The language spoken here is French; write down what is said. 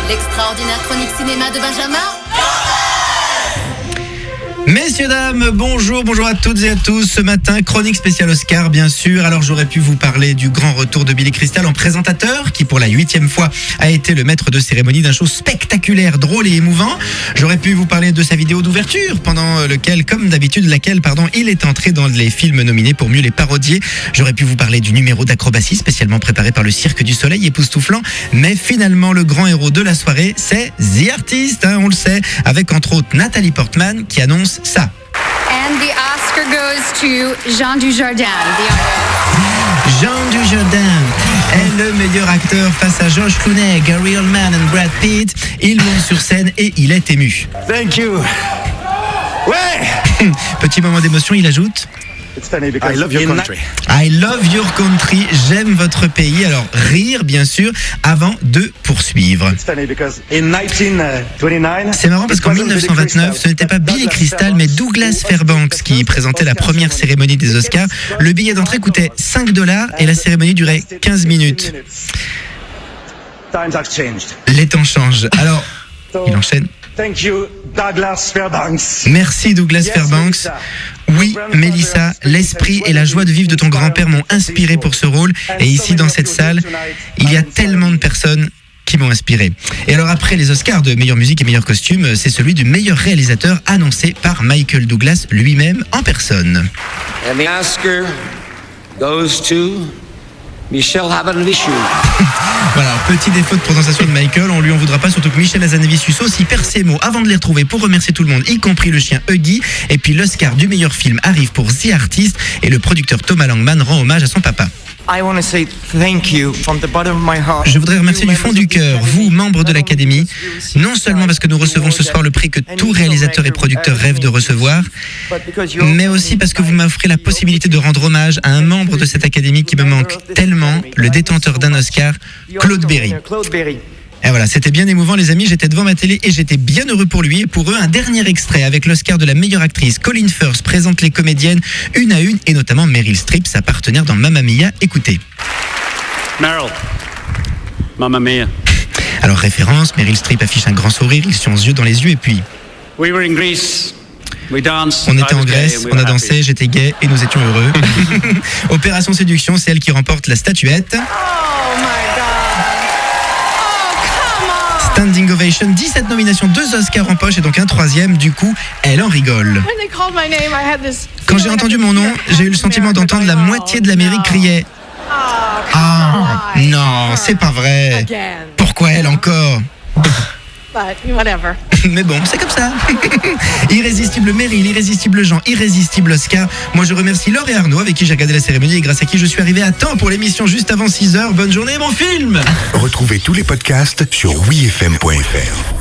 l'extraordinaire chronique cinéma de Benjamin. Messieurs, dames, bonjour à toutes et à tous. Ce matin, chronique spéciale Oscar, bien sûr. Alors, j'aurais pu vous parler du grand retour de Billy Crystal en présentateur, qui pour la 8e fois a été le maître de cérémonie d'un show spectaculaire, drôle et émouvant. J'aurais pu vous parler de sa vidéo d'ouverture, pendant laquelle il est entré dans les films nominés pour mieux les parodier. J'aurais pu vous parler du numéro d'acrobatie spécialement préparé par le Cirque du Soleil, époustouflant. Mais finalement, le grand héros de la soirée, c'est The Artist, on le sait, avec entre autres Nathalie Portman qui annonce ça. And the Oscar goes to Jean Dujardin. Jean Dujardin est le meilleur acteur face à George Clooney, Gary Oldman et Brad Pitt. Il monte sur scène et il est ému. Thank you. Ouais. Petit moment d'émotion, il ajoute I love your country. I love your country, j'aime votre pays. Alors, rire, bien sûr, avant de poursuivre. C'est marrant parce qu'en 1929, ce n'était pas Billy Crystal, mais Douglas Fairbanks qui présentait la première cérémonie des Oscars. Le billet d'entrée coûtait $5 et la cérémonie durait 15 minutes. Les temps changent. Alors, il enchaîne. Thank you, Douglas Fairbanks. Merci Douglas Fairbanks. Oui, Mélissa, l'esprit et la joie de vivre de ton grand-père m'ont inspiré pour ce rôle. Et ici, dans cette salle, il y a tellement de personnes qui m'ont inspiré. Et alors après les Oscars de meilleure musique et meilleur costume, c'est celui du meilleur réalisateur annoncé par Michael Douglas lui-même en personne. And the Oscar goes to Michel Hazanavicius. Voilà, petit défaut de prononciation de Michael, on lui en voudra pas, surtout que Michel Hazanavicius aussi perd ses mots avant de les retrouver pour remercier tout le monde, y compris le chien Huggy. Et puis l'Oscar du meilleur film arrive pour The Artist et le producteur Thomas Langman rend hommage à son papa. Je voudrais remercier du fond du cœur, vous, membres de l'Académie, non seulement parce que nous recevons ce soir le prix que tout réalisateur et producteur rêve de recevoir, mais aussi parce que vous m'offrez la possibilité de rendre hommage à un membre de cette Académie qui me manque tellement, le détenteur d'un Oscar, Claude Berry. Et voilà, c'était bien émouvant les amis, j'étais devant ma télé et j'étais bien heureux pour lui. Et pour eux, un dernier extrait avec l'Oscar de la meilleure actrice. Colin Firth présente les comédiennes une à une et notamment Meryl Streep, sa partenaire dans Mamma Mia. Écoutez. Meryl, Mamma Mia. Alors référence, Meryl Streep affiche un grand sourire, ils sont yeux dans les yeux et puis... We were in Greece. We danced. On était en Grèce, on a dansé, j'étais gay et nous étions heureux. Opération Séduction, c'est elle qui remporte la statuette. Standing Ovation, 17 nominations, 2 Oscars en poche et donc un 3e, du coup, elle en rigole. Quand j'ai entendu mon nom, j'ai eu le sentiment d'entendre la moitié de l'Amérique crier « Ah, non, c'est pas vrai. Pourquoi elle encore ?» Mais bon, c'est comme ça. Irrésistible Meryl, irrésistible Jean, irrésistible Oscar. Moi je remercie Laure et Arnaud avec qui j'ai regardé la cérémonie et grâce à qui je suis arrivé à temps pour l'émission juste avant 6h. Bonne journée mon film. Retrouvez tous les podcasts sur wifm.fr.